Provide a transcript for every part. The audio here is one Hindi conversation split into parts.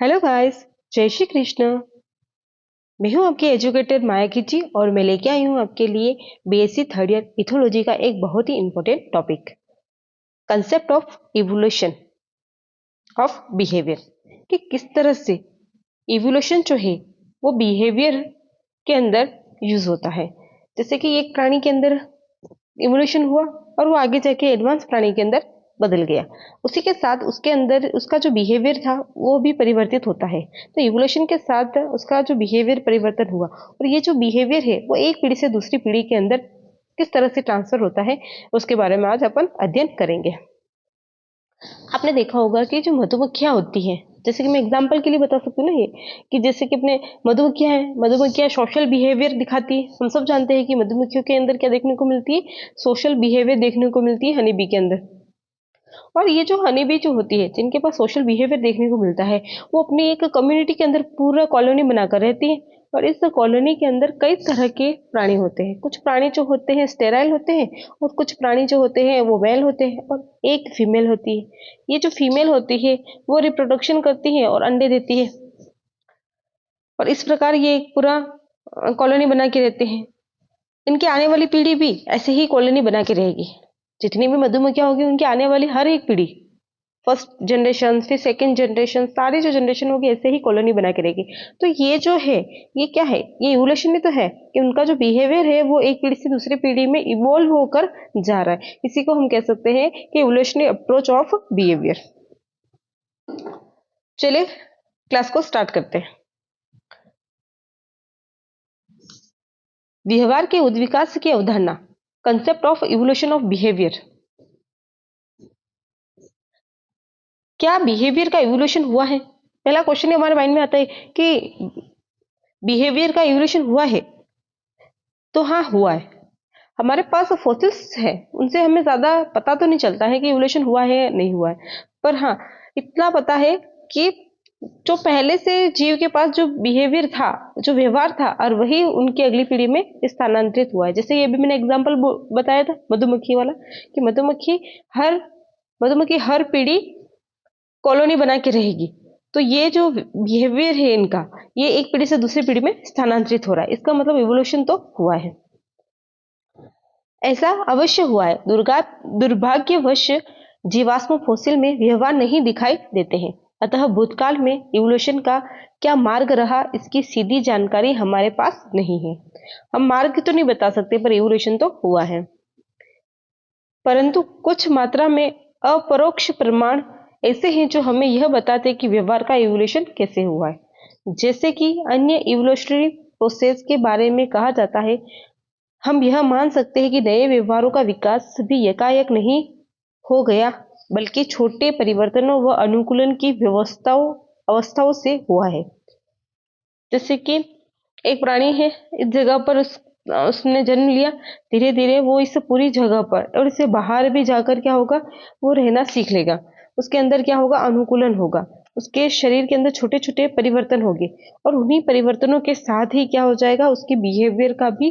हेलो गाइस, जय श्री कृष्ण। मैं हूं आपकी एजुकेटर माया जी और मैं लेके आई हूं आपके लिए बीएससी थर्ड ईयर इथोलॉजी का एक बहुत ही important topic, concept of evolution of behaviour. कि किस तरह से इवोल्यूशन जो है वो बिहेवियर के अंदर यूज होता है। जैसे कि एक प्राणी के अंदर इवोल्यूशन हुआ और वो आगे जाके एडवांस प्राणी के अंदर बदल गया, उसी के साथ उसके अंदर उसका जो बिहेवियर था वो भी परिवर्तित होता है। तो इवोल्यूशन के साथ उसका जो बिहेवियर परिवर्तन हुआ और ये जो बिहेवियर है वो एक पीढ़ी से दूसरी पीढ़ी के अंदर किस तरह से ट्रांसफर होता है उसके बारे में आज अपन अध्ययन करेंगे। आपने देखा होगा कि जो मधुमक्खियां होती हैं, जैसे कि मैं एग्जांपल के लिए बता सकती हूँ ना, ये कि जैसे कि अपने मधुमक्खियां सोशल बिहेवियर दिखाती है। हम सब जानते हैं कि मधुमक्खियों के अंदर क्या देखने को मिलती है, सोशल बिहेवियर देखने को मिलती है हनी बी के अंदर। और ये जो हनी बी जो होती है, जिनके पास सोशल बिहेवियर देखने को मिलता है, वो अपनी एक कम्युनिटी के अंदर पूरा कॉलोनी बनाकर रहती है। और इस कॉलोनी के अंदर कई तरह के प्राणी होते हैं। कुछ प्राणी जो होते हैं स्टेराइल होते हैं और कुछ प्राणी जो होते हैं वो मेल होते हैं और एक फीमेल होती है। ये जो फीमेल होती है वो रिप्रोडक्शन करती है और अंडे देती है और इस प्रकार ये एक पूरा कॉलोनी बना के रहते हैं। इनकी आने वाली पीढ़ी भी ऐसे ही कॉलोनी बना के रहेगी। जितनी भी मधुमक्खियां होगी उनकी आने वाली हर एक पीढ़ी, फर्स्ट जनरेशन फिर सेकंड जनरेशन, सारी जो जनरेशन होगी ऐसे ही कॉलोनी बना के रहेगी। तो ये जो है, ये क्या है, ये इवोल्यूशन में तो है कि उनका जो बिहेवियर है वो एक पीढ़ी से दूसरी पीढ़ी में इवोल्व होकर जा रहा है। इसी को हम कह सकते हैं कि इवोल्यूशनरी अप्रोच ऑफ बिहेवियर। चलिए क्लास को स्टार्ट करते हैं। व्यवहार के उद्विकास की अवधारणा, concept of evolution of behaviour. क्या बिहेवियर का इवोल्यूशन हुआ है? पहला क्वेश्चन हमारे माइंड में आता है कि बिहेवियर का इवोल्यूशन हुआ है। तो हाँ, हुआ है। हमारे पास फॉसिल्स है, उनसे हमें ज्यादा पता तो नहीं चलता है कि इवोल्यूशन हुआ है या नहीं हुआ है, पर हाँ इतना पता है कि जो पहले से जीव के पास जो बिहेवियर था, जो व्यवहार था, और वही उनकी अगली पीढ़ी में स्थानांतरित हुआ है। जैसे ये भी मैंने एग्जांपल बताया था मधुमक्खी वाला, कि मधुमक्खी हर पीढ़ी कॉलोनी बना के रहेगी। तो ये जो बिहेवियर है इनका, ये एक पीढ़ी से दूसरी पीढ़ी में स्थानांतरित हो रहा है। इसका मतलब इवोल्यूशन तो हुआ है। ऐसा अवश्य हुआ है। दुर्भाग्यवश जीवाश्म फोसिल में व्यवहार नहीं दिखाई देते हैं, अतः भूतकाल में इवोल्यूशन का क्या मार्ग रहा इसकी सीधी जानकारी हमारे पास नहीं है। हम मार्ग तो नहीं बता सकते, पर इवोल्यूशन तो हुआ है। परंतु कुछ मात्रा में अपरोक्ष प्रमाण ऐसे हैं जो हमें यह बताते हैं कि व्यवहार का इवोल्यूशन कैसे हुआ है। जैसे कि अन्य इवोल्यूशनरी प्रोसेस के बारे में कहा जाता है, हम यह मान सकते हैं कि नए व्यवहारों का विकास भी एकाएक नहीं हो गया, बल्कि छोटे परिवर्तनों व अनुकूलन की अवस्थाओं से हुआ है। जैसे कि एक प्राणी है, इस जगह पर उसने जन्म लिया, धीरे धीरे वो इस पूरी जगह पर और इससे बाहर भी जाकर क्या होगा, वो रहना सीख लेगा। उसके अंदर क्या होगा, अनुकूलन होगा। उसके शरीर के अंदर छोटे छोटे परिवर्तन होंगे और उन्हीं परिवर्तनों के साथ ही क्या हो जाएगा, उसके बिहेवियर का भी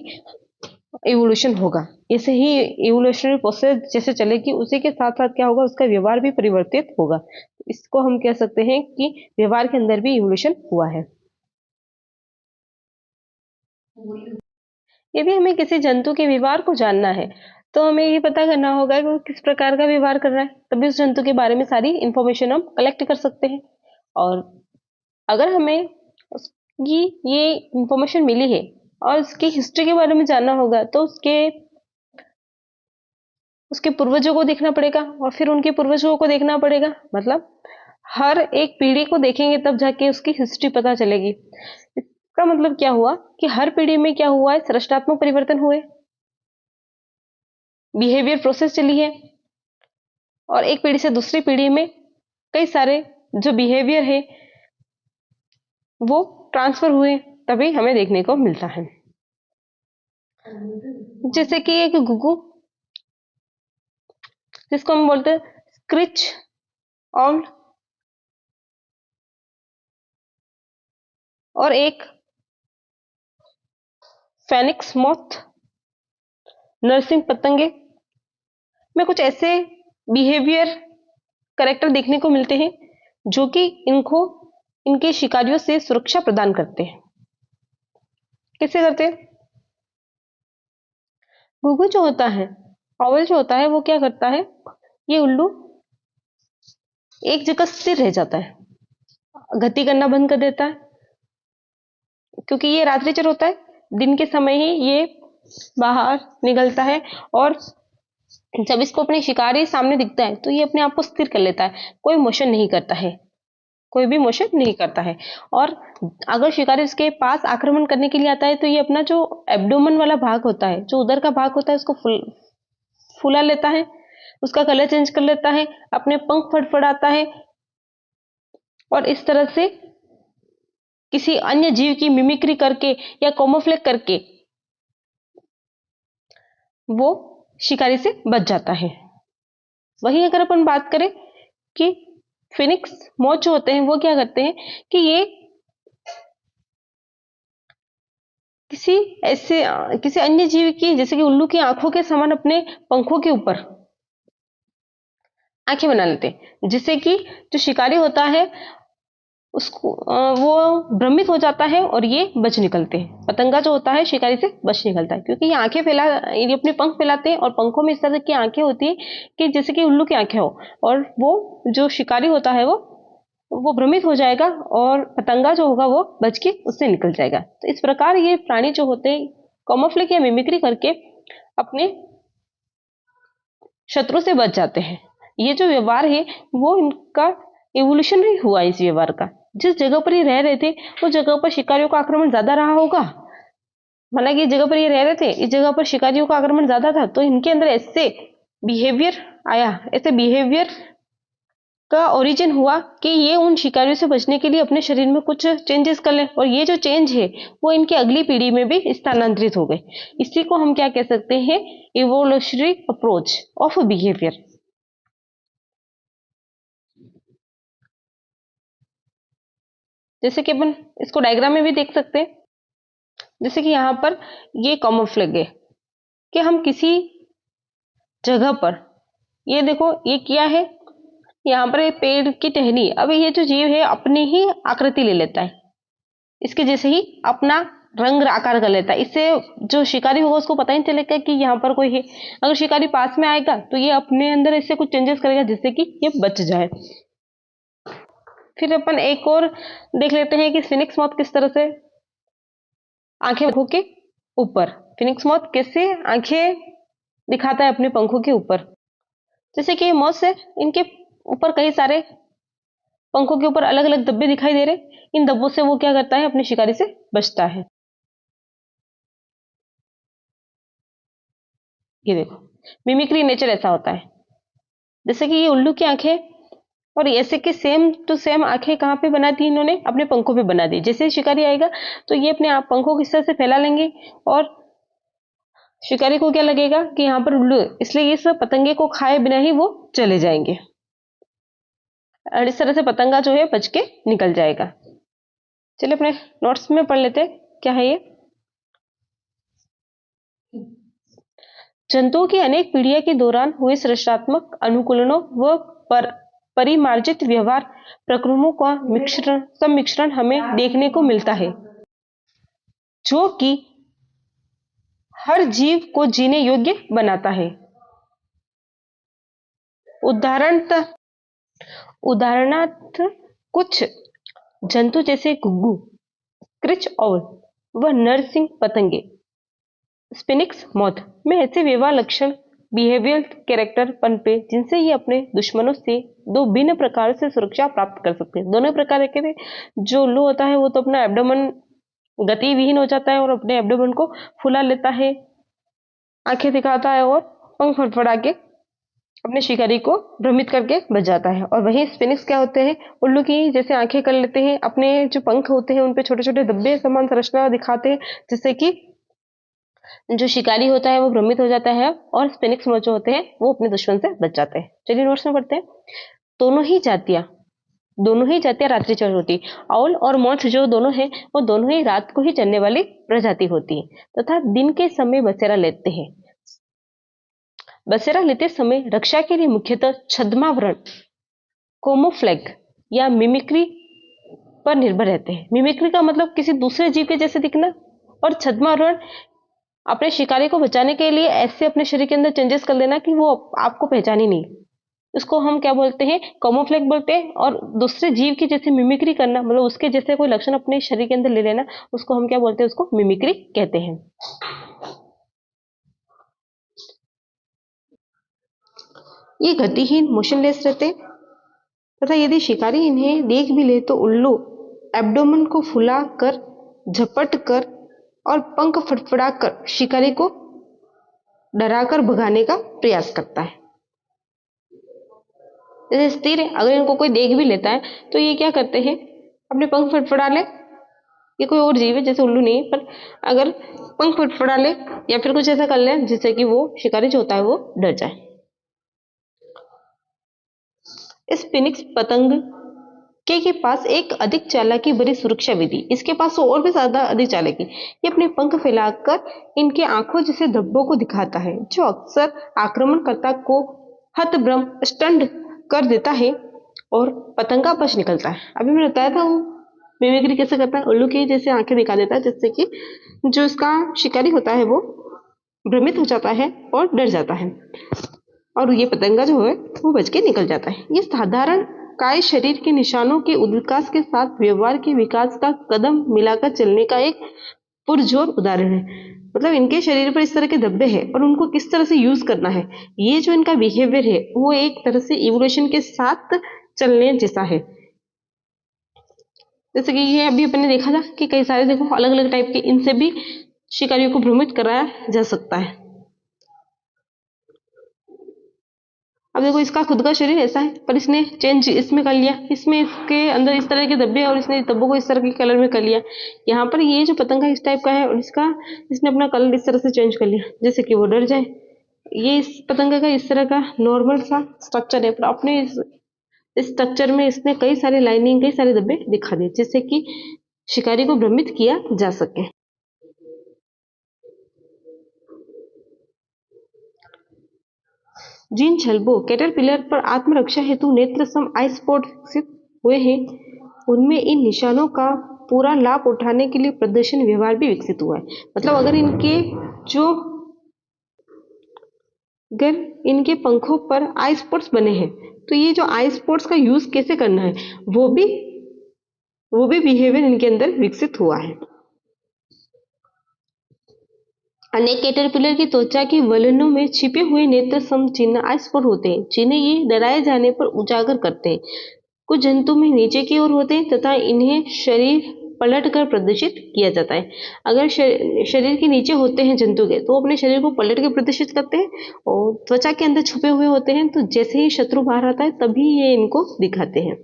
इवोल्यूशन होगा। ऐसे ही इवोल्यूशनरी प्रोसेस जैसे चलेगी, उसी के साथ साथ क्या होगा, उसका व्यवहार भी परिवर्तित होगा। इसको हम कह सकते हैं कि व्यवहार के अंदर भी इवोल्यूशन हुआ है। यदि हमें किसी जंतु के व्यवहार को जानना है तो हमें ये पता करना होगा कि वो किस प्रकार का व्यवहार कर रहा है, तभी उस जंतु के बारे में सारी इंफॉर्मेशन हम कलेक्ट कर सकते हैं। और अगर हमें उसकी ये इंफॉर्मेशन मिली है और उसकी हिस्ट्री के बारे में जानना होगा, तो उसके पूर्वजों को देखना पड़ेगा और फिर उनके पूर्वजों को देखना पड़ेगा। मतलब हर एक पीढ़ी को देखेंगे तब जाके उसकी हिस्ट्री पता चलेगी। इसका मतलब क्या हुआ कि हर पीढ़ी में क्या हुआ है, सृष्टात्मक परिवर्तन हुए, बिहेवियर प्रोसेस चली है और एक पीढ़ी से दूसरी पीढ़ी में कई सारे जो बिहेवियर है वो ट्रांसफर हुए, तभी हमें देखने को मिलता है। जैसे कि एक गुगु, जिसको हम बोलते हैं स्क्रिच ऑल, और एक फेनिक्स मॉथ, नरसिंह पतंगे में कुछ ऐसे बिहेवियर करेक्टर देखने को मिलते हैं जो कि इनको इनके शिकारियों से सुरक्षा प्रदान करते हैं। कैसे करते हैं? घुघु जो होता है, ऑवल जो होता है, वो क्या करता है, ये उल्लू एक जगह स्थिर रह जाता है, गति करना बंद कर देता है, क्योंकि ये रात्रिचर होता है। दिन के समय ही ये बाहर निकलता है और जब इसको अपने शिकारी सामने दिखता है तो ये अपने आप को स्थिर कर लेता है, कोई मोशन नहीं करता है, कोई भी मोशन नहीं करता है। और अगर शिकारी उसके पास आक्रमण करने के लिए आता है तो ये अपना जो एब्डोमेन वाला भाग होता है, जो उदर का भाग होता है, उसको फुला लेता है, उसका कलर चेंज कर लेता है, अपने पंख फड़फड़ाता है और इस तरह से किसी अन्य जीव की मिमिक्री करके या कैमोफ्लेज करके वो शिकारी से बच जाता है। वहीं अगर अपन बात करें कि फिनिक्स मॉथ जो होते हैं वो क्या करते हैं कि ये किसी अन्य जीव की, जैसे कि उल्लू की आंखों के समान, अपने पंखों के ऊपर आंखें बना लेते हैं, जिससे कि जो शिकारी होता है उसको वो भ्रमित हो जाता है और ये बच निकलते हैं। पतंगा जो होता है शिकारी से बच निकलता है, क्योंकि ये अपने पंख फैलाते हैं और पंखों में इस तरह की आंखें होती है कि जैसे कि उल्लू की आंखें हो, और वो जो शिकारी होता है वो भ्रमित हो जाएगा और पतंगा जो होगा वो बच के उससे निकल जाएगा। तो इस प्रकार ये प्राणी जो होते हैं कैमोफ्लेज या मिमिक्री करके अपने शत्रु से बच जाते हैं। ये जो व्यवहार है वो इनका इवोल्यूशनरी हुआ। इस व्यवहार का जिस जगह पर ये रह रहे थे उस जगह पर शिकारियों का आक्रमण ज्यादा रहा होगा। माना कि इस जगह पर ये रह रहे थे, इस जगह पर शिकारियों का आक्रमण ज्यादा था, तो इनके अंदर ऐसे बिहेवियर आया, ऐसे बिहेवियर का ओरिजिन हुआ कि ये उन शिकारियों से बचने के लिए अपने शरीर में कुछ चेंजेस कर लें, और ये जो चेंज है वो इनकी अगली पीढ़ी में भी स्थानांतरित हो गए। इसी को हम क्या कह सकते हैं, इवोल्यूशनरी अप्रोच ऑफ बिहेवियर। जैसे कि अपन इसको डायग्राम में भी देख सकते हैं, जैसे कि यहाँ पर ये कैमोफ्लेज है कि हम किसी जगह पर, ये देखो ये क्या है, यहाँ पर एक पेड़ की टहनी, अब ये जो जीव है अपनी ही आकृति ले लेता है, इसके जैसे ही अपना रंग आकार कर लेता है। इससे जो शिकारी होगा उसको पता ही नहीं चलेगा कि यहाँ पर कोई है। अगर शिकारी पास में आएगा तो ये अपने अंदर ऐसे कुछ चेंजेस करेगा जिससे कि ये बच जाए। फिर अपन एक और देख लेते हैं कि फिनिक्स मॉथ किस तरह से आंखें पंखों के ऊपर, फिनिक्स मॉथ कैसे आंखें दिखाता है अपने पंखों के ऊपर। जैसे कि मॉथ से इनके ऊपर कई सारे पंखों के ऊपर अलग अलग धब्बे दिखाई दे रहे, इन धब्बों से वो क्या करता है, अपने शिकारी से बचता है। ये देखो मिमिक्री नेचर ऐसा होता है। जैसे कि ये उल्लू की आंखें, और ऐसे कि सेम टू सेम आंखें कहाँ पे बना दी इन्होंने, अपने पंखों पे बना दी। जैसे शिकारी आएगा तो ये अपने आप पंखों को इस तरह से फैला लेंगे और शिकारी को क्या लगेगा कि यहाँ पर उल्लू है, इसलिए इस पतंगे को खाए बिना ही वो चले जाएंगे, और इस तरह से पतंगा जो है बच के निकल जाएगा। चलिए अपने नोट्स में पढ़ लेते हैं क्या है ये। जंतुओं की अनेक पीढ़ियों के दौरान हुए सृष्टात्मक अनुकूलनों व परिमार्जित व्यवहार प्रक्रमों का सम्मिश्रण हमें देखने को मिलता है, जो कि हर जीव को जीने योग्य बनाता है। उदाहरणार्थ कुछ जंतु जैसे घुघु, क्रिच ऑwl व नरसिंह पतंगे, स्पिनिक्स मॉथ में ऐसे व्यवहार लक्षण, बिहेवियल कैरेक्टर पनपे जिनसे ये अपने दुश्मनों से दो भिन्न प्रकार से सुरक्षा प्राप्त कर सकते हैं। दोनों प्रकार के, जो उल्लू होता है वो तो अपना एब्डोमेन गतिविहीन हो जाता है और अपने एब्डोमेन को फुला लेता है, आंखें दिखाता है और पंख फड़फड़ा के अपने शिकारी को भ्रमित करके बच जाता है। और वहीं स्पिनिक्स क्या होते हैं, उल्लू की जैसे आंखें कर लेते हैं, अपने जो पंख होते हैं उन पे छोटे छोटे धब्बे समान संरचना दिखाते हैं, जिससे कि जो शिकारी होता है वो भ्रमित हो जाता है और स्पिनिक्स मॉथ जो होते हैं वो अपने दुश्मन से बच जाते हैं। चलिए नोट्स में पढ़ते हैं। दोनों ही जातियां रात्रिचर होती, आउल और मॉथ जो दोनों हैं वो दोनों ही रात को ही चलने वाली प्रजाति होती है तथा दिन के समय बसेरा लेते हैं। बसेरा लेते समय रक्षा के लिए मुख्यतः छद्मावरण, कैमोफ्लेज या मिमिक्री पर निर्भर रहते हैं। मिमिक्री का मतलब किसी दूसरे जीव के जैसे दिखना, और छद्मावरण अपने शिकारी को बचाने के लिए ऐसे अपने शरीर के अंदर चेंजेस कर लेना कि वो आपको पहचाने नहीं। उसको हम क्या बोलते हैं, कैमोफ्लेज बोलते हैं। और दूसरे जीव की जैसे मिमिक्री करना, मतलब उसके जैसे कोई लक्षण अपने शरीर के अंदर ले लेना, उसको हम क्या बोलते हैं, उसको मिमिक्री कहते हैं। ये गतिहीन मोशनलेस रहते हैं तथा यदि शिकारी इन्हें देख भी ले तो उल्लू एब्डोमेन को फुलाकर, झपट कर और पंख फड़फड़ाकर शिकारी को डराकर भगाने का प्रयास करता है। जैसे स्थिर है, अगर इनको कोई देख भी लेता है तो ये क्या करते हैं, अपने पंख फड़फड़ा ले। ये कोई और जीव है, जैसे उल्लू नहीं, पर अगर पंख फड़फड़ा ले या फिर कुछ ऐसा कर ले जिससे कि वो शिकारी जो होता है वो डर जाए। इस फिनिक्स पतंग के पास एक अधिक चालाकी भरी सुरक्षा विधि, इसके पास और भी ज्यादा अधिक चालाकी। ये अपने पंख फैलाकर इनके आंखों जैसे धब्बों को दिखाता है, जो अक्सर आक्रमणकर्ता को हतभम्ब स्टंड कर देता है और पतंगा बच निकलता है। अभी मैंने बताया था वो मिमिक्री कैसे करता है, उल्लू की जैसे आंखें दिखा देता है, जिससे कि जो इसका शिकारी होता है वो भ्रमित हो जाता है और डर जाता है, और ये पतंगा जो है वो बच के निकल जाता है। ये साधारण काय शरीर के निशानों के विकास के साथ व्यवहार के विकास का कदम मिलाकर चलने का एक पुरजोर उदाहरण है। मतलब इनके शरीर पर इस तरह के धब्बे हैं और उनको किस तरह से यूज करना है, ये जो इनका बिहेवियर है वो एक तरह से इवोल्यूशन के साथ चलने जैसा है। जैसे कि ये अभी अपने देखा था कि कई सारे देखो अलग अलग टाइप के, इनसे भी शिकारियों को भ्रमित कराया जा सकता है। अब देखो इसका खुद का शरीर ऐसा है, पर इसने चेंज इसमें कर लिया, इसमें इसके अंदर इस तरह के धब्बे और इसने धब्बों को इस तरह के कलर में कर लिया। यहाँ पर ये जो पतंगा इस टाइप का है और इसने अपना कलर इस तरह से चेंज कर लिया जैसे कि वो डर जाए। ये इस पतंगा का इस तरह का नॉर्मल सा स्ट्रक्चर है, पर अपने इस स्ट्रक्चर में इसने कई सारे लाइनिंग, कई सारे धब्बे दिखा दिए जिससे कि शिकारी को भ्रमित किया जा सके। जिन छल्बो कैटरपिलर पर आत्मरक्षा हेतु नेत्र सम आई स्पॉट विकसित हुए हैं, उनमें इन निशानों का पूरा लाभ उठाने के लिए प्रदर्शन व्यवहार भी विकसित हुआ है। मतलब अगर इनके पंखों पर आई स्पॉट्स बने हैं तो ये जो आई स्पॉट्स का यूज कैसे करना है वो भी बिहेवियर इनके अंदर विकसित हुआ है। अनेक कैटरपिलर की त्वचा के वलनों में छिपे हुए नेत्र सम चिन्ह आई स्पॉट होते हैं, जिन्हें ये डराए जाने पर उजागर करते हैं। कुछ जंतु में नीचे की ओर होते हैं तथा इन्हें शरीर पलट कर प्रदर्शित किया जाता है। अगर शरीर के नीचे होते हैं जंतु के तो अपने शरीर को पलट के प्रदर्शित करते हैं, और त्वचा के अंदर छुपे हुए होते हैं तो जैसे ही शत्रु बाहर आता है तभी ये इनको दिखाते हैं।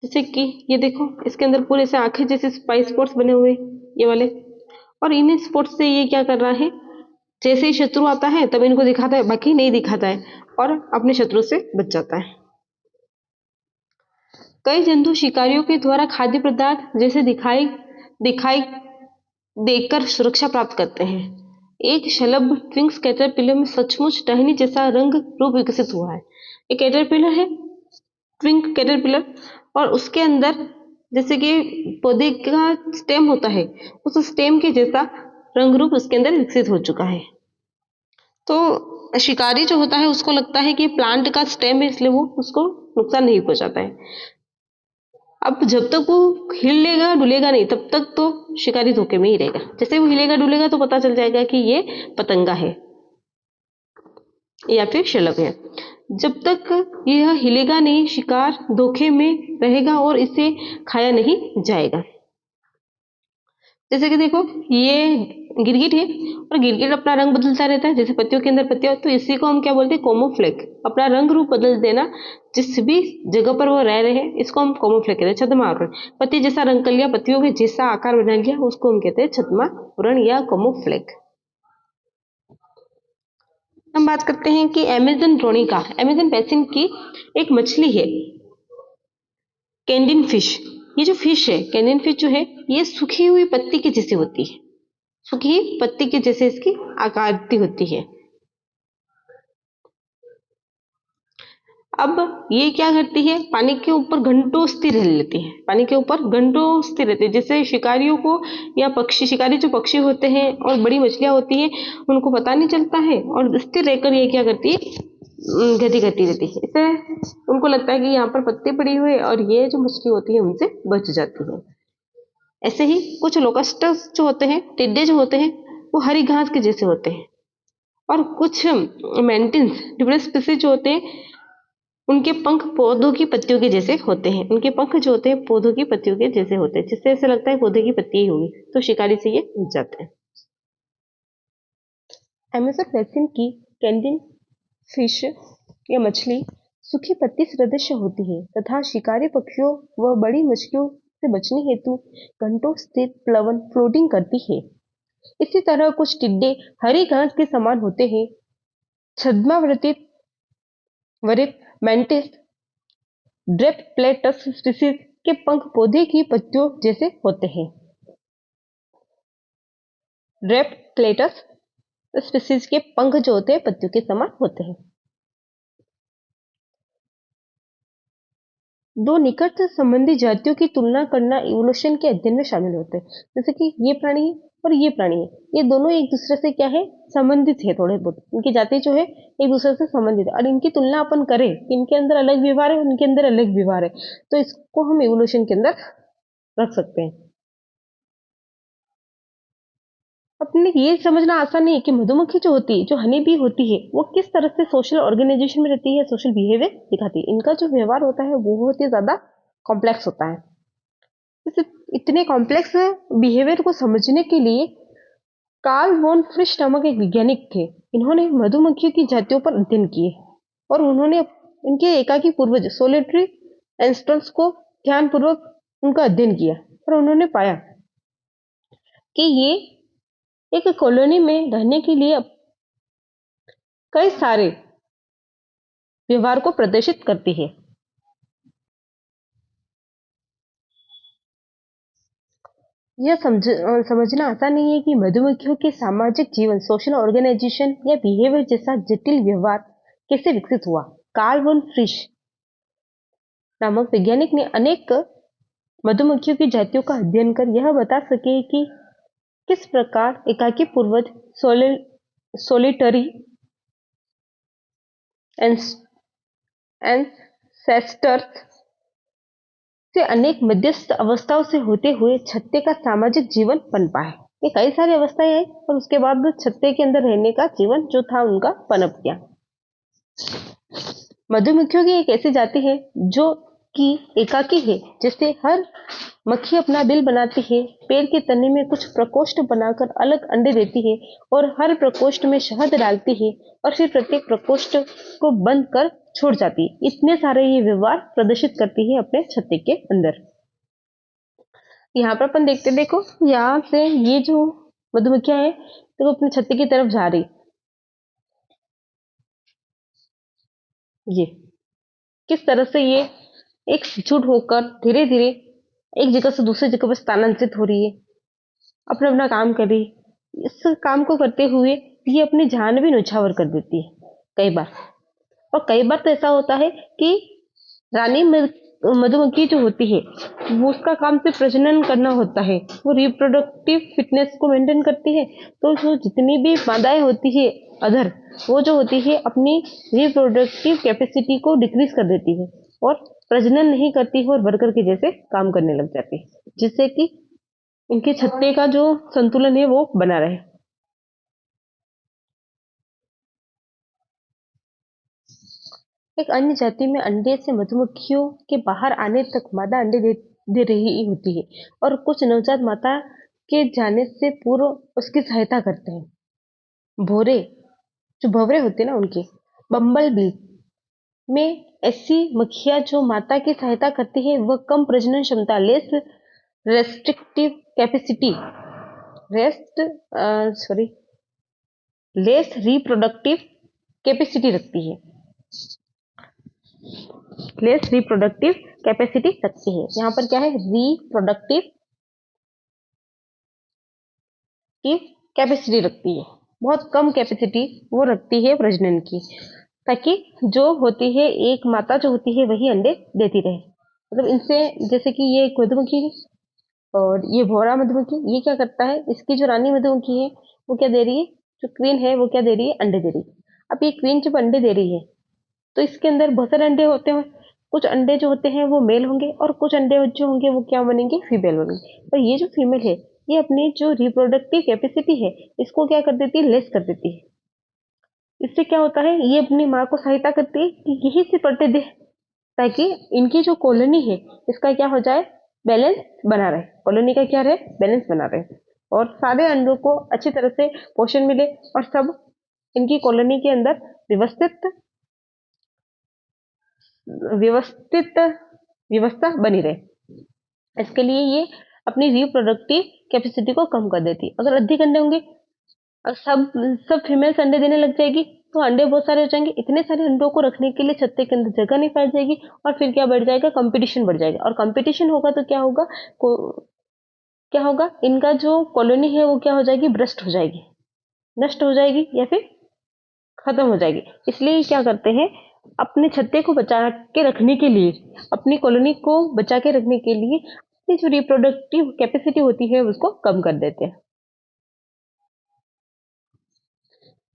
जैसे कि ये देखो इसके अंदर पूरे से आंखें जैसे स्पाइस स्पॉट्स बने हुए ये वाले, और इन स्पॉट्स से ये क्या कर रहा है, जैसे ही शत्रु आता है तब इनको दिखाता है, बाकी नहीं दिखाता है और अपने शत्रु से बच जाता है। कई जंतु शिकारियों के द्वारा खाद्य पदार्थ जैसे दिखाई दिखाई देकर सुरक्षा प्राप्त करते हैं। एक शलभ ट्विंक्स कैटरपिलर में सचमुच टहनी जैसा रंग रूप विकसित हुआ है। एक कैटरपिलर है ट्विंक कैटरपिलर, और उसके अंदर जैसे कि पौधे का स्टेम होता है, उस स्टेम के जैसा रंग रूप उसके अंदर विकसित हो चुका है। तो शिकारी जो होता है उसको लगता है कि प्लांट का स्टेम है, इसलिए वो उसको नुकसान नहीं पहुंचाता है। अब जब तक वो हिलेगा डुलेगा नहीं तब तक तो शिकारी धोखे में ही रहेगा। जैसे वो हिलेगा डुलेगा तो पता चल जाएगा कि ये पतंगा है या फिर शलभ है। जब तक यह हिलेगा नहीं शिकार धोखे में रहेगा और इसे खाया नहीं जाएगा। जैसे कि देखो ये गिरगिट है और गिरगिट अपना रंग बदलता रहता है, जैसे पत्तियों के अंदर पत्तियां, तो इसी को हम क्या बोलते हैं, कोमोफ्लेक। अपना रंग रूप बदल देना जिस भी जगह पर वो रह रहे हैं, इसको हम कोमोफ्लेक कहते हैं। छद्मावरण, पत्ती जैसा रंग कर लिया, पत्तियों के जैसा आकार बना लिया, उसको हम कहते हैं छद्मावरण या कोमोफ्लेक। हम बात करते हैं कि अमेजन रोनिका, अमेजन बेसिन की एक मछली है कैंडिन फिश। ये जो फिश है कैंडिन फिश जो है ये सूखी हुई पत्ती के जैसी होती है, सूखी पत्ती के जैसे इसकी आकृति होती है। अब ये क्या करती है, पानी के ऊपर घंटों स्थिर रह लेती है, पानी के ऊपर घंटों स्थिर रहती है, जिससे शिकारियों को या पक्षी, शिकारी जो पक्षी होते हैं और बड़ी मछलियां होती हैं, उनको पता नहीं चलता है और स्थिर रहकर ये क्या करती है, गति करती रहती है। इससे उनको लगता है कि यहाँ पर पत्ते पड़ी हुए और ये जो मछली होती है उनसे बच जाती है। ऐसे ही कुछ लोकस्टस जो होते हैं, टिड्डे जो होते हैं, वो हरी घास के जैसे होते हैं, और कुछ मेंटिन्स डिफरेंट स्पीसीज जो होते हैं, उनके पंख पौधों की पत्तियों के जैसे होते हैं, उनके पंख जो होते हैं पौधों की पत्तियों के जैसे होते हैं, जिससे ऐसा लगता है पौधे की पत्ती ही होगी, तो शिकारी से ये बच जाते हैं। अमेज़न बेसिन की कैंडिन फिश या मछली सूखी पत्ती सदृश होती है तथा शिकारी पक्षियों व बड़ी मछलियों से बचने हेतु घंटों स्थिर प्लवन फ्लोटिंग करती है। इसी तरह कुछ टिड्डे हरी घास के समान होते हैं। छद्मावृत्ति वरित मेंटिस ड्रेप्लेटस स्पीसीज के पंख पौधे की पत्तियों जैसे होते हैं। ड्रेप्लेटस स्पीसीज के पंख जो होते हैं पत्तियों के समान होते हैं। दो निकट संबंधी जातियों की तुलना करना इवोल्यूशन के अध्ययन में शामिल होते हैं। जैसे कि ये प्राणी है और ये प्राणी है, ये दोनों एक दूसरे से क्या है, संबंधित है, थोड़े बहुत इनकी जाति जो है एक दूसरे से संबंधित है, और इनकी तुलना अपन करें कि इनके अंदर अलग व्यवहार है, उनके अंदर अलग व्यवहार है, तो इसको हम इवोल्यूशन के अंदर रख सकते हैं। अपने ये समझना आसान नहीं है कि मधुमक्खी जो होती है, जो हनी बी होती है, वो किस तरह से सोशल ऑर्गेनाइजेशन में रहती है, सोशल बिहेवियर दिखाती है। इनका जो व्यवहार होता है वो बहुत ही ज्यादा कॉम्प्लेक्स होता है। इस इतने कॉम्प्लेक्स बिहेवियर को समझने के लिए कार्ल वॉन फ्रिश नामक एक वैज्ञानिक थे। इन्होंने मधुमक्खियों की जातियों पर अध्ययन किए और उन्होंने इनके एकाकी पूर्वज सोलिटरी एंस्टल्स को ध्यानपूर्वक उनका अध्ययन किया और उन्होंने पाया कि ये एक कॉलोनी में रहने के लिए कई सारे व्यवहार को प्रदर्शित करती है। यह समझना आसान नहीं है कि मधुमक्खियों के सामाजिक जीवन, सोशल ऑर्गेनाइजेशन या बिहेवियर जैसा जटिल व्यवहार कैसे विकसित हुआ। कार्ल वन फ्रिश नामक वैज्ञानिक ने अनेक मधुमक्खियों की जातियों का अध्ययन कर यह बता सके कि किस प्रकार एकाकी पूर्वज सोलिटरी एंसेस्टर्स से अनेक मध्यस्थ अवस्थाओं से होते हुए छत्ते का सामाजिक जीवन बन पाए। ये कई सारी अवस्थाएं आई और उसके बाद छत्ते के अंदर रहने का जीवन जो था उनका पनप गया। मधुमक्खियों की एक ऐसी जाति है जो कि एकाकी है, जिससे हर मक्खी अपना बिल बनाती है, पेड़ के तने में कुछ प्रकोष्ठ बनाकर अलग अंडे देती है और हर प्रकोष्ठ में शहद डालती है और फिर प्रत्येक प्रकोष्ठ को बंद कर छोड़ जाती है। इतने सारे ये व्यवहार प्रदर्शित करती है अपने छत्ते के अंदर। यहाँ पर अपन देखते, देखो यहाँ से ये जो मधुमक्खियां है तो वो अपने छत्ते की तरफ जा रही, ये किस तरह से ये एकजुट होकर धीरे धीरे एक जगह से दूसरी जगह पर स्थानांतरित हो रही है, अपना अपना काम कर रही। इस काम को करते हुए ये अपनी जान भी न्यौछावर कर देती है कई बार। और कई बार तो ऐसा होता है कि रानी मधुमक्खी जो होती है वो उसका काम सिर्फ प्रजनन करना होता है, वो रिप्रोडक्टिव फिटनेस को मेंटेन करती है। तो जो जितनी भी मादाएं होती है अदर, वो जो होती है अपनी रिप्रोडक्टिव कैपेसिटी को डिक्रीज कर देती है और प्रजनन नहीं करती है और वर्कर के जैसे काम करने लग जाती है, जिससे कि इनके छत्ते का जो संतुलन है वो बना रहे। एक अन्य जाति में अंडे से मधुमक्खियों के बाहर आने तक मादा अंडे दे रही होती है और कुछ नवजात माता के जाने से पूर्व उसकी सहायता करते हैं। भोरे जो भवरे होते हैं ना उनके, बम्बल बी में ऐसी मक्खियां जो माता की सहायता करती है वह कम प्रजनन क्षमता, less restrictive capacity, rest sorry less reproductive capacity रखती है, लेस रिप्रोडक्टिव कैपेसिटी रखती है। यहाँ पर क्या है, रिप्रोडक्टिव की कैपेसिटी रखती है, बहुत कम कैपेसिटी वो रखती है प्रजनन की। ताकि जो होती है एक माता जो होती है वही अंडे देती रहे। मतलब इनसे, जैसे कि ये एक मधुमक्खी है और ये भौरा मधुमक्खी, ये क्या करता है, इसकी जो रानी मधुमक्खी है वो क्या दे रही है, जो क्वीन है वो क्या दे रही है, अंडे दे रही है। अब ये क्वीन जब अंडे दे रही है तो इसके अंदर बहुत सारे अंडे होते हैं। कुछ अंडे जो होते हैं वो मेल होंगे और कुछ अंडे जो होंगे वो क्या बनेंगे, फीमेल बनेंगे। और ये जो फीमेल है ये अपनी जो रिप्रोडक्टिव कैपेसिटी है इसको क्या कर देती है, लेस कर देती है। इससे क्या होता है, ये अपनी माँ को सहायता करती है कि यही से पड़ते दे, ताकि इनकी जो कॉलोनी है इसका क्या हो जाए, बैलेंस बना रहे, कॉलोनी का क्या रहे, बैलेंस बना रहे, और सारे अंडों को अच्छी तरह से पोषण मिले और सब इनकी कॉलोनी के अंदर व्यवस्थित व्यवस्थित व्यवस्था बनी रहे। इसके लिए ये अपनी रिप्रोडक्टिव कैपेसिटी को कम कर देती है। अगर अधिक अंडे होंगे और सब सब फीमेल्स अंडे देने लग जाएगी तो अंडे बहुत सारे हो जाएंगे। इतने सारे अंडों को रखने के लिए छत्ते के अंदर जगह नहीं पाई जाएगी और फिर क्या बढ़ जाएगा, कंपटीशन बढ़ जाएगा। और कंपटीशन होगा तो क्या होगा, क्या होगा, इनका जो कॉलोनी है वो क्या हो जाएगी, भ्रष्ट हो जाएगी, नष्ट हो जाएगी या फिर खत्म हो जाएगी। इसलिए क्या करते हैं, अपने छत्ते को बचा के रखने के लिए, अपनी कॉलोनी को बचा के रखने के लिए अपनी जो रिप्रोडक्टिव कैपेसिटी होती है उसको कम कर देते हैं।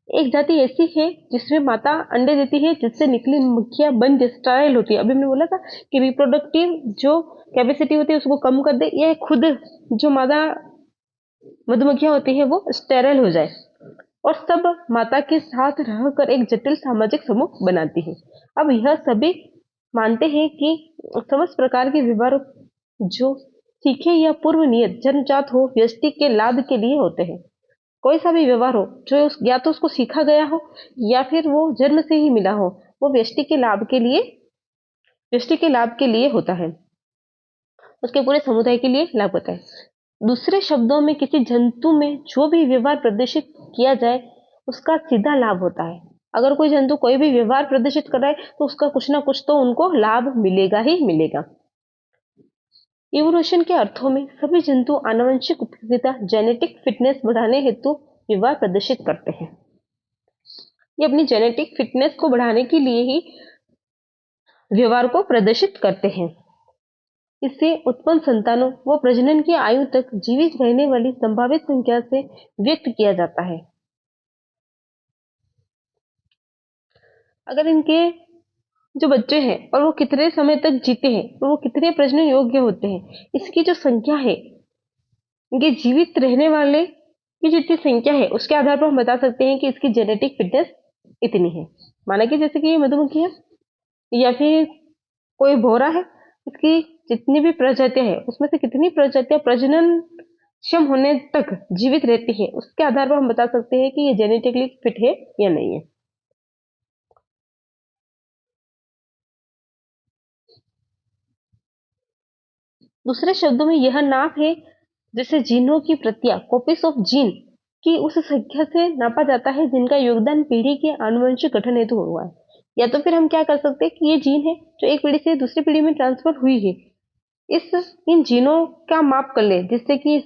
एक जाति ऐसी है जिसमें माता अंडे देती है जिससे निकली मक्खियां बन स्टेराइल होती है। अभी हमने बोला था कि रिप्रोडक्टिव जो कैपेसिटी होती है उसको कम कर दे, ये खुद जो मादा मधुमक्खियां होती है वो स्टेराइल हो जाए और सब माता के साथ रहकर एक जटिल सामाजिक समूह बनाती है। अब यह सभी मानते हैं कि समस्त प्रकार के व्यवहार जो सीखे या पूर्व नियत जन्मजात हो, व्यष्टि के लाभ के लिए होते हैं। कोई सा भी व्यवहार हो जो या तो उसको सीखा गया हो या फिर वो जन्म से ही मिला हो, वो व्यष्टि के लाभ के लिए होता है, उसके पूरे समुदाय के लिए लाभ होता है। दूसरे शब्दों में किसी जंतु में जो भी व्यवहार प्रदर्शित किया जाए उसका सीधा लाभ होता है। अगर कोई जंतु कोई भी व्यवहार प्रदर्शित कर रहा है तो उसका कुछ ना कुछ तो उनको लाभ मिलेगा ही मिलेगा। इवोल्यूशन के अर्थों में सभी जंतु आनुवंशिक उपयोगिता, जेनेटिक फिटनेस बढ़ाने हेतु व्यवहार प्रदर्शित करते हैं। ये अपनी जेनेटिक फिटनेस को बढ़ाने के लिए ही व्यवहार को प्रदर्शित करते हैं। इससे उत्पन्न संतानों व प्रजनन की आयु तक जीवित रहने वाली संभावित संख्या से व्यक्त किया जाता है। अगर इनके जो बच्चे हैं और वो कितने समय तक जीते हैं और वो कितने प्रजनन योग्य होते हैं, इसकी जो संख्या है, इनके जीवित रहने वाले की जितनी संख्या है उसके आधार पर हम बता सकते हैं कि इसकी जेनेटिक फिटनेस इतनी है। माना कि जैसे कि ये मधुमक्खी है या फिर कोई भौरा है, इसकी जितनी भी प्रजातियां है उसमें से कितनी प्रजातियां प्रजनन क्षम होने तक जीवित रहती है, उसके आधार पर हम बता सकते हैं कि ये जेनेटिकली फिट है या नहीं है। दूसरे शब्दों में यह नाप है जैसे जीनों की प्रतियां, कॉपीज ऑफ जीन की उस संख्या से नापा जाता है जिनका योगदान पीढ़ी के आनुवंशिक गठन हेतु हुआ है। या तो फिर हम क्या कर सकते हैं कि ये जीन है जो एक पीढ़ी से दूसरी पीढ़ी में ट्रांसफर हुई है, इस इन जीनों का माप कर ले जिससे कि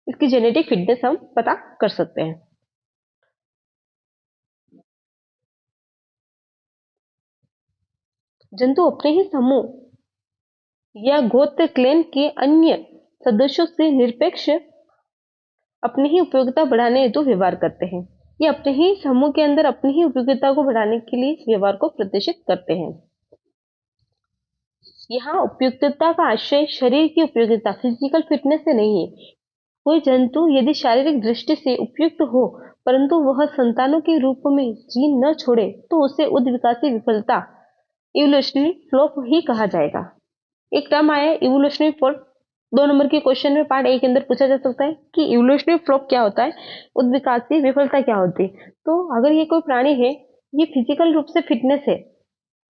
इसकी जेनेटिक फिटनेस हम पता कर सकते हैं। जंतु अपने ही समूह या गोत्र क्लेन के अन्य सदस्यों से निरपेक्ष अपनी ही उपयोगिता बढ़ाने हेतु व्यवहार करते हैं। ये अपने ही समूह के अंदर अपनी ही उपयोगिता को बढ़ाने के लिए व्यवहार को प्रदर्शित करते हैं। यहाँ उपयुक्तता का आशय शरीर की उपयोगिता, फिजिकल फिटनेस से नहीं है। कोई जंतु यदि शारीरिक दृष्टि से उपयुक्त हो परंतु वह संतानों के रूप में जीन न छोड़े तो उसे उद्विकासी विफलता, इवोल्यूशनरी फ्लॉप ही कहा जाएगा। एक टर्म आया है इवोल्यूशनरी फ्लॉप, 2 नंबर के क्वेश्चन में पार्ट ए के अंदर पूछा जा सकता है कि इवोल्यूशनरी फ्लॉप क्या होता है, उद्विकासी विफलता क्या होती है। तो अगर ये कोई प्राणी है, ये फिजिकल रूप से फिटनेस है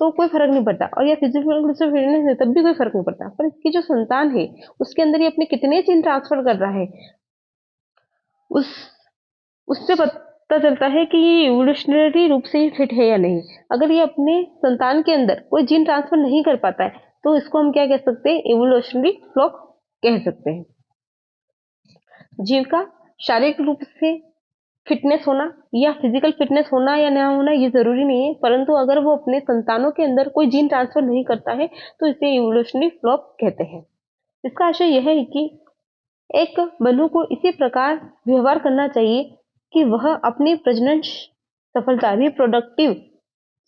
तो कोई फर्क नहीं पड़ता, और ये फिजिकल रूप से फिटनेस है तब भी कोई फर्क नहीं पड़ता, पर इसकी जो संतान है उसके अंदर ये अपने कितने जीन ट्रांसफर कर रहा है उस उससे पता चलता है कि ये इवोल्यूशनरी रूप से ही फिट है या नहीं। अगर ये अपने संतान के अंदर कोई जीन ट्रांसफर नहीं कर पाता है तो इसको हम क्या कह सकते हैं, इवोल्यूशनरी फ्लॉप कह सकते हैं। जीव का शारीरिक रूप से फिटनेस होना या फिजिकल फिटनेस होना या ना होना ये जरूरी नहीं है, परंतु अगर वो अपने संतानों के अंदर कोई जीन ट्रांसफर नहीं करता है तो इसे इवोल्यूशनरी फ्लॉप कहते हैं। इसका आशय यह है कि एक मनु को इसी प्रकार व्यवहार करना चाहिए कि वह अपनी प्रजनन सफलता रिप्रोडक्टिव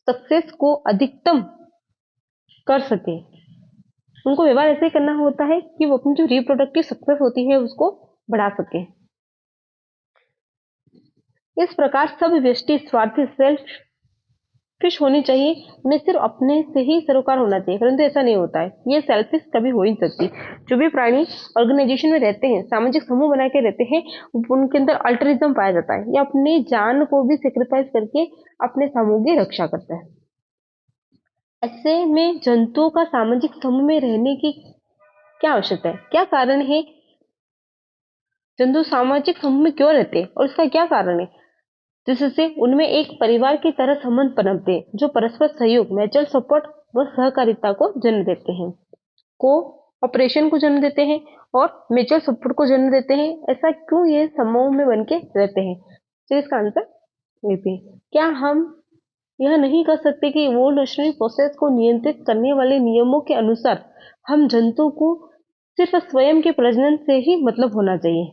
सक्सेस को अधिकतम कर सके। उनको व्यवहार ऐसे करना होता है कि वो अपनी जो रिप्रोडक्टिव सक्सेस होती है उसको बढ़ा सके। इस प्रकार सब व्यष्टि स्वार्थी सेल्फिश होनी चाहिए, उन्हें सिर्फ अपने से ही सरोकार होना चाहिए, परंतु ऐसा नहीं होता है। ये सेल्फिश कभी हो ही नहीं सकती। जो भी प्राणी ऑर्गेनाइजेशन में रहते हैं, सामाजिक समूह बना के रहते हैं, उनके अंदर अल्टरिज्म पाया जाता है। ये अपनी जान को भी सेक्रीफाइस करके अपने समूह की रक्षा करता है। ऐसे में जंतुओं का सामाजिक समूह में रहने की क्या आवश्यकता है, क्या कारण है, जंतु सामाजिक समूह में क्यों रहते हैं और इसका क्या कारण है, जिससे उनमें एक परिवार की तरह संबंध पनपते हैं, जो परस्पर सहयोग, म्यूचुअल सपोर्ट व सहकारिता को जन्म देते हैं, को ऑपरेशन को जन्म देते हैं और म्यूचुअल सपोर्ट को जन्म देते हैं। ऐसा क्यों ये समूह में बन के रहते हैं? तो इसका आंसर लेते हैं। क्या हम यह नहीं कर सकते कि इवोल्यूशनरी प्रोसेस को नियंत्रित करने वाले नियमों के अनुसार हम जंतु को सिर्फ स्वयं के प्रजनन से ही मतलब होना चाहिए?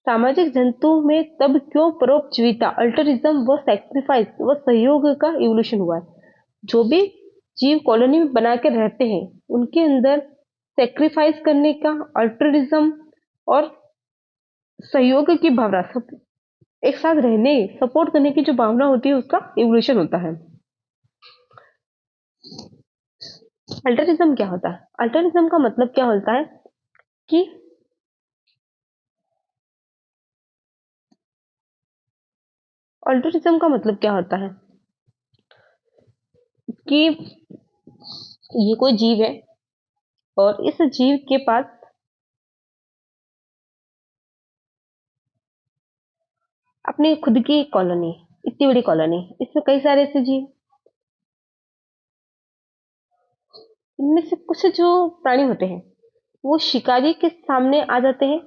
सामाजिक जंतु में तब क्यों परोपजीविता, अल्टरिज्म व सैक्रिफाइस व सहयोग का इवोल्यूशन हुआ है? जो भी जीव कॉलोनी में बना के रहते हैं उनके अंदर सैक्रिफाइस करने का, अल्टरिज्म और सहयोग की भावना, सब एक साथ रहने, सपोर्ट करने की जो भावना होती है उसका इवोल्यूशन होता है। अल्टरिज्म क्या होता है? अल्टरिज्म का मतलब क्या होता है कि अल्टरिज्म का मतलब क्या होता है कि ये कोई जीव है और इस जीव के पास अपनी खुद की कॉलोनी, इतनी बड़ी कॉलोनी, इसमें कई सारे ऐसे जीव, इनमें से कुछ जो प्राणी होते हैं वो शिकारी के सामने आ जाते हैं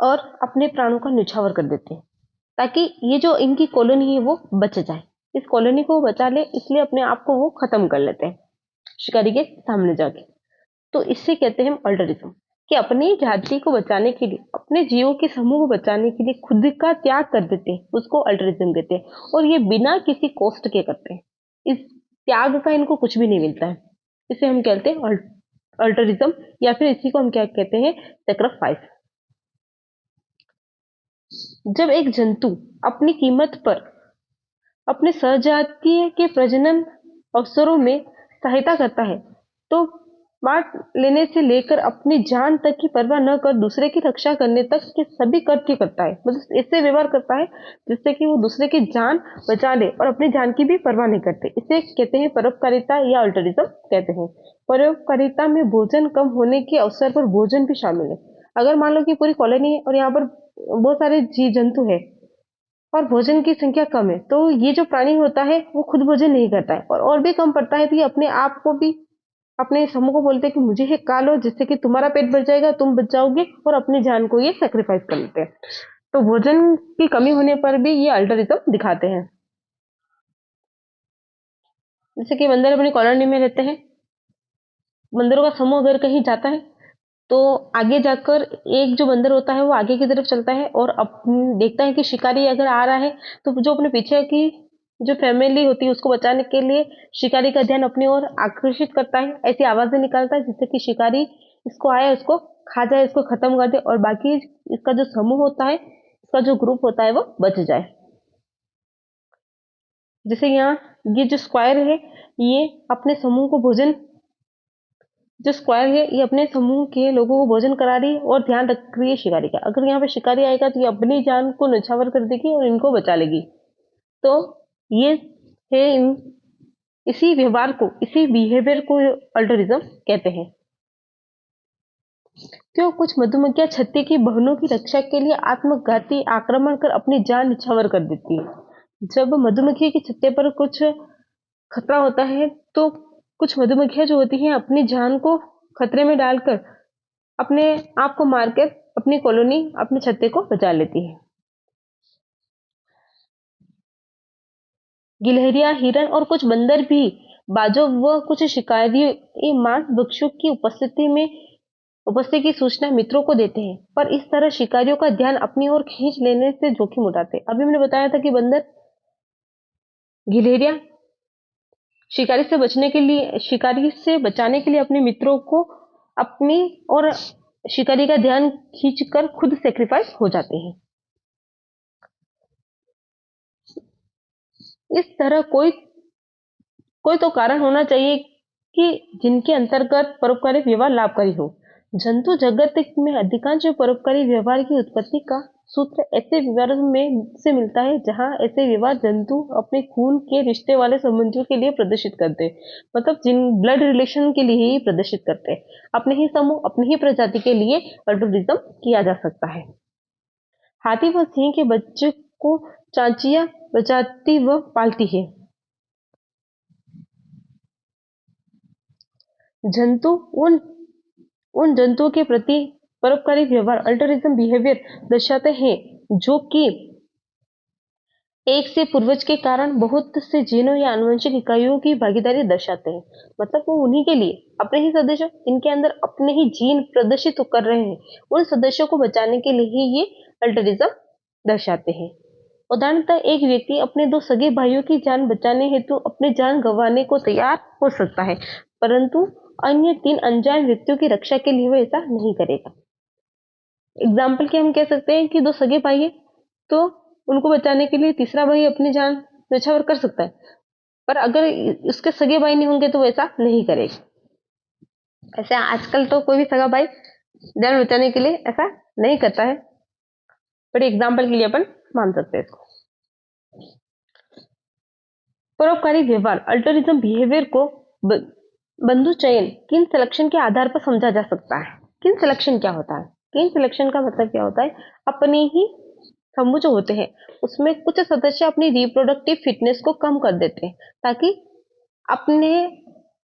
और अपने प्राणों का न्यौछावर कर देते हैं ताकि ये जो इनकी कॉलोनी है वो बच जाए। इस कॉलोनी को वो बचा ले इसलिए अपने आप को वो खत्म कर लेते हैं शिकारी के सामने जाके। तो इससे कहते हैं हम अल्टरिज्म, कि अपनी जाति को बचाने के लिए, अपने जीवों के समूह को बचाने के लिए खुद का त्याग कर देते हैं, उसको अल्टरिज्म कहते हैं। और ये बिना किसी कॉस्ट के करते हैं, इस त्याग का इनको कुछ भी नहीं मिलता है। इसे हम कहते हैं अल्टरिज्म, या फिर इसी को हम क्या कहते हैं, सेक्रीफाइस। जब एक जंतु अपनी कीमत पर अपने सहजातीय के प्रजनन अवसरों में सहायता करता है तो बांट लेने से लेकर अपनी जान तक की परवाह न कर दूसरे की रक्षा करने तक के सभी कृत्य करता है। मतलब इससे व्यवहार करता है जिससे कि वो दूसरे की जान बचा ले और अपनी जान की भी परवाह नहीं करते। इसे कहते हैं परोपकारिता या अल्टरिज्म कहते हैं। परोपकारिता में भोजन कम होने के अवसर पर भोजन भी शामिल है। अगर मान लो कि पूरी कॉलोनी है और यहाँ पर बहुत सारे जीव जंतु है और भोजन की संख्या कम है, तो ये जो प्राणी होता है वो खुद भोजन नहीं करता है और भी कम पड़ता है तो ये अपने आप को भी, अपने समूह को बोलते हैं कि मुझे ये खा लो जिससे कि तुम्हारा पेट भर जाएगा, तुम बच जाओगे, और अपनी जान को ये सेक्रीफाइस कर लेते हैं। तो भोजन की कमी होने पर भी ये अल्टरिज्म दिखाते हैं। जैसे कि बंदर अपनी कॉलोनी में रहते हैं, बंदरों का समूह अगर कहीं जाता है तो आगे जाकर एक जो बंदर होता है वो आगे की तरफ चलता है और देखता है कि शिकारी अगर आ रहा है तो जो अपने पीछे की जो फैमिली होती है उसको बचाने के लिए शिकारी का ध्यान अपनी ओर आकर्षित करता है, ऐसी आवाजें निकालता है जिससे कि शिकारी इसको आए, उसको खा जाए, इसको खत्म कर दे और बाकी इसका जो समूह होता है, इसका जो ग्रुप होता है वो बच जाए। जैसे यहाँ ये जो स्क्वायर है ये अपने समूह को भोजन, जो स्क्वायर है ये अपने समूह के लोगों को भोजन करा रही है और ध्यान रख रही है शिकारी का। अगर यहाँ पे शिकारी आएगा तो ये अपनी जान को न्यौछावर कर देगी और इनको बचा लेगी। तो ये है इसी व्यवहार को, इसी बिहेवियर को अल्टरिज्म कहते हैं। क्यों कुछ मधुमक्खियां छत्ते की बहनों की रक्षा के लिए आत्मघाती आक्रमण कर अपनी जान निछावर कर देती है। जब मधुमक्खी के छत्ते पर कुछ खतरा होता है तो कुछ मधुमक्खियां जो होती हैं अपनी जान को खतरे में डालकर अपने आप को मारकर अपनी कॉलोनी, अपने छत्ते को बचा लेती है। गिलहरियां, हिरन और कुछ बंदर भी बाजों व कुछ शिकारी मांस भक्षकों की उपस्थिति की सूचना मित्रों को देते हैं, पर इस तरह शिकारियों का ध्यान अपनी ओर खींच लेने से जोखिम उठाते हैं। अभी मैंने बताया था कि बंदर, गिलहरियां शिकारी से बचाने के लिए अपने मित्रों को अपनी और शिकारी का ध्यान खींचकर खुद सेक्रीफाइस हो जाते हैं। इस तरह कोई कोई तो कारण होना चाहिए कि जिनके अंतर्गत परोपकारी व्यवहार लाभकारी हो। जंतु जगत में अधिकांश परोपकारी व्यवहार की उत्पत्ति का सूत्र ऐसे व्यवहार में से मिलता है जहां ऐसे व्यवहार जंतु अपने खून के रिश्ते वाले संबंधियों के लिए प्रदर्शित करते हैं, मतलब जिन ब्लड रिलेशन के लिए ही प्रदर्शित करते हैं। अपने ही समूह, अपनी ही प्रजाति के लिए अल्टरुइज्म किया जा सकता है। हाथी व सिंह के बच्चे को चांचियां बचाती व पालती है। जंतु उन उन जंतुओं के प्रति परोपकारी व्यवहार अल्टरिज्म बिहेवियर दर्शाते हैं जो कि एक से पूर्वज के कारण बहुत से जीनों या आनुवंशिक इकाइयों की भागीदारी दर्शाते हैं। मतलब वो उन्हीं के लिए अपने ही सदस्य, इनके अंदर अपने ही जीन प्रदर्शित कर रहे हैं, उन सदस्यों को बचाने के लिए ही ये अल्टरिज्म दर्शाते हैं। उदाहरणतः एक व्यक्ति अपने दो सगे भाइयों की जान बचाने हेतु अपनी जान गंवाने को तैयार हो सकता है, परंतु अन्य तीन अनजान व्यक्तियों की रक्षा के लिए वह ऐसा नहीं करेगा। एग्जाम्पल के हम कह सकते हैं कि दो सगे भाई है, तो उनको बचाने के लिए तीसरा भाई अपनी जान न्यौछावर कर सकता है, पर अगर उसके सगे भाई नहीं होंगे तो वैसा नहीं करेगा। ऐसे आजकल तो कोई भी सगा भाई जान बचाने के लिए ऐसा नहीं करता है, पर एग्जाम्पल के लिए अपन मान सकते हैं इसको। परोपकारी व्यवहार अल्टरिज्म बिहेवियर को बंधु चयन किन सिलेक्शन के आधार पर समझा जा सकता है। किन सिलेक्शन क्या होता है? किन सिलेक्शन का मतलब क्या होता है? अपने ही समूह जो होते हैं उसमें कुछ सदस्य अपनी रिप्रोडक्टिव फिटनेस को कम कर देते हैं, ताकि अपने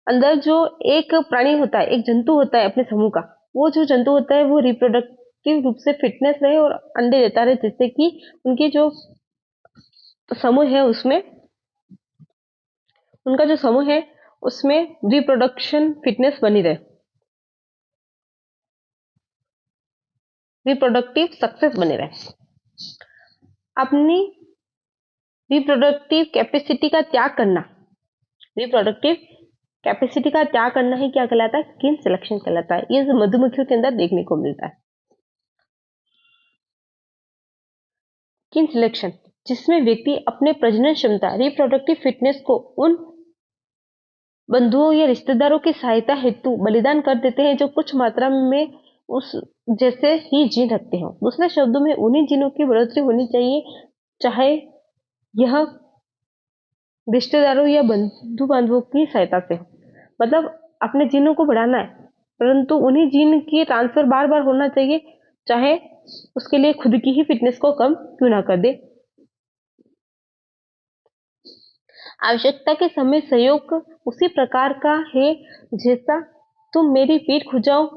अंदर जो एक प्राणी होता है, एक जंतु होता है अपने समूह का, वो जो जंतु होता है वो रिप्रोडक्टिव रूप से फिटनेस रहे और अंडे देता रहे, जिससे कि उनके जो समूह है उसमें उनका जो समूह है उसमें रिप्रोडक्शन फिटनेस बनी रहे, रिप्रोडक्टिव सक्सेस बने रहे। अपनी रिप्रोडक्टिव कैपेसिटी का त्याग करना, रिप्रोडक्टिव कैपेसिटी का त्याग करना ही क्या कहलाता है? किन सिलेक्शन कहलाता है। ये मधुमक्खियों के अंदर देखने को मिलता है। किन सिलेक्शन जिसमें व्यक्ति अपने प्रजनन क्षमता, रिप्रोडक्टिव फिटनेस को उन बंधुओं या रिश्तेदारों की सहायता हेतु बलिदान कर देते हैं जो कुछ मात्रा में उस जैसे ही जीन रखते हो। दूसरे शब्दों में उन्हीं जीनों की बढ़ोतरी होनी चाहिए, चाहे यह रिश्तेदारों या बंधु बांधवों की सहायता से हो। मतलब अपने जीनों को बढ़ाना है, परंतु उन्हीं जीन की ट्रांसफर बार बार होना चाहिए, चाहे उसके लिए खुद की ही फिटनेस को कम क्यों ना कर दे। आवश्यकता के समय सहयोग उसी प्रकार का है जैसा तुम मेरी पीठ खुजाओ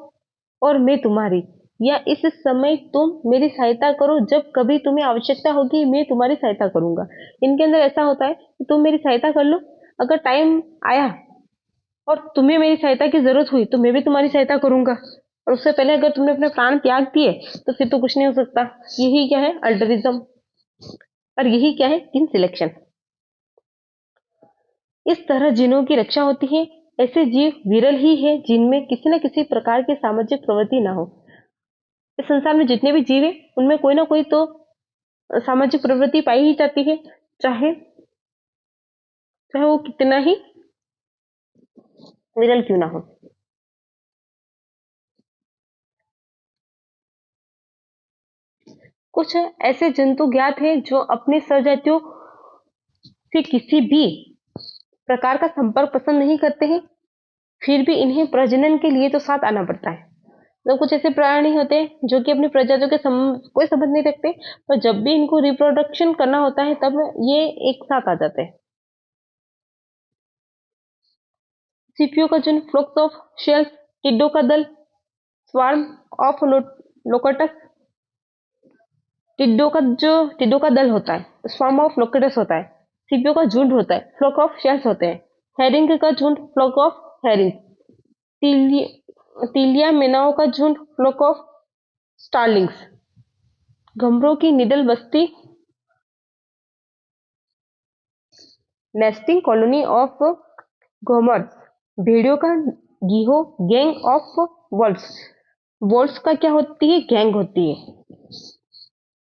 और मैं तुम्हारी, या इस समय तुम मेरी सहायता करो, जब कभी तुम्हें आवश्यकता होगी मैं तुम्हारी सहायता करूंगा। इनके अंदर ऐसा होता है कि तुम मेरी सहायता कर लो, अगर टाइम आया और तुम्हें मेरी सहायता की जरूरत हुई तो मैं भी तुम्हारी सहायता करूंगा, और उससे पहले अगर तुमने अपने प्राण त्याग दिए तो फिर तो कुछ नहीं हो सकता। यही क्या है? अल्टरिज्म। और यही क्या है? In selection. इस तरह जीनों की रक्षा होती है। ऐसे जीव विरल ही है जिनमें किसी न किसी प्रकार की सामाजिक प्रवृत्ति ना हो। इस संसार में जितने भी जीव है उनमें कोई ना कोई तो सामाजिक प्रवृत्ति पाई ही जाती है, चाहे चाहे वो कितना ही विरल क्यों ना हो। कुछ ऐसे जंतु ज्ञात हैं जो अपनी सहजातियों से किसी भी प्रकार का संपर्क पसंद नहीं करते हैं, फिर भी इन्हें प्रजनन के लिए तो साथ आना पड़ता है। तो कुछ ऐसे प्राणी होते हैं जो कि अपनी प्रजातियों के कोई संबंध नहीं रखते, पर जब भी इनको रिप्रोडक्शन करना होता है तब ये एक साथ आ जाते हैं। सीपियो का झुंड, फ्लोक्स ऑफ शेल्स, टिड्डों का दल, स्वार्म ऑफ लोकटस, टिड्डों का दल होता है, स्वार्म ऑफ लोकटस होता है, सीपियों का झुंड होता है, फ्लॉक ऑफ शेल्स होते हैं। हेरिंग का झुंड, फ्लॉक ऑफ हेरिंग। तीलिया मेनाओं का झुंड, फ्लॉक ऑफ स्टार्लिंग्स। घुंघरू की needle Basti, nesting colony of घोमर्स। भेड़ियों का गीहो, गैंग ऑफ वॉल्स। वॉल्स का क्या होती है? गैंग होती है।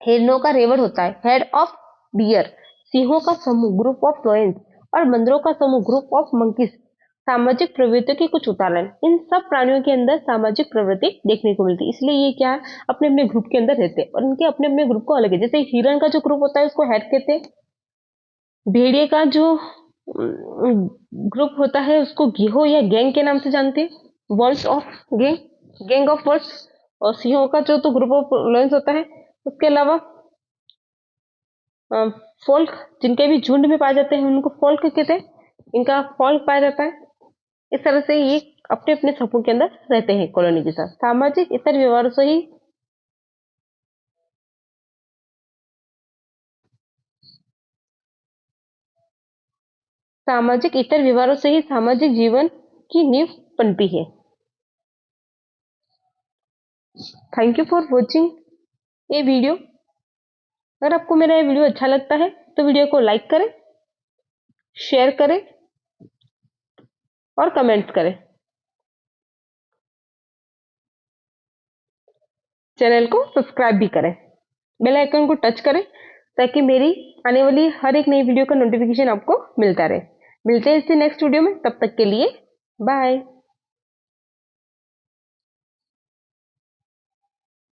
हिरणों का रेवड़ होता है, हेड ऑफ डियर। सिंहों का समूह, ग्रुप ऑफ लायंस। और बंदरों का समूह, ग्रुप ऑफ मंकीज। सामाजिक प्रवृत्तियों के कुछ उदाहरण। इन सब प्राणियों के अंदर सामाजिक प्रवृत्ति देखने को मिलती है, इसलिए ये क्या है, अपने अपने ग्रुप के अंदर रहते हैं और इनके अपने अपने ग्रुप को अलग है। जैसे हिरण का जो ग्रुप होता है उसको हेड कहते हैं। भेड़िए का जो ग्रुप होता है उसको गिहो या गैंग के नाम से जानते हैं, walls of gang, gang of walls. और सिंहों का जो तो ग्रुप ऑफ लायंस होता है। उसके अलावा फोल्क, जिनके भी झुंड में पाए जाते हैं उनको फोल्क कहते हैं, इनका फोल्क पाया जाता है। इस तरह से ये अपने अपने समूह के अंदर रहते हैं कॉलोनी के साथ। सामाजिक इतर व्यवहारों से ही सामाजिक जीवन की नींव बनती है। थैंक यू फॉर वॉचिंग ये वीडियो। अगर आपको मेरा ये वीडियो अच्छा लगता है तो वीडियो को लाइक करें, शेयर करें और कमेंट्स करें। चैनल को सब्सक्राइब भी करें, बेल आइकन को टच करें ताकि मेरी आने वाली हर एक नई वीडियो का नोटिफिकेशन आपको मिलता रहे। मिलते हैं इससे नेक्स्ट वीडियो में, तब तक के लिए बाय।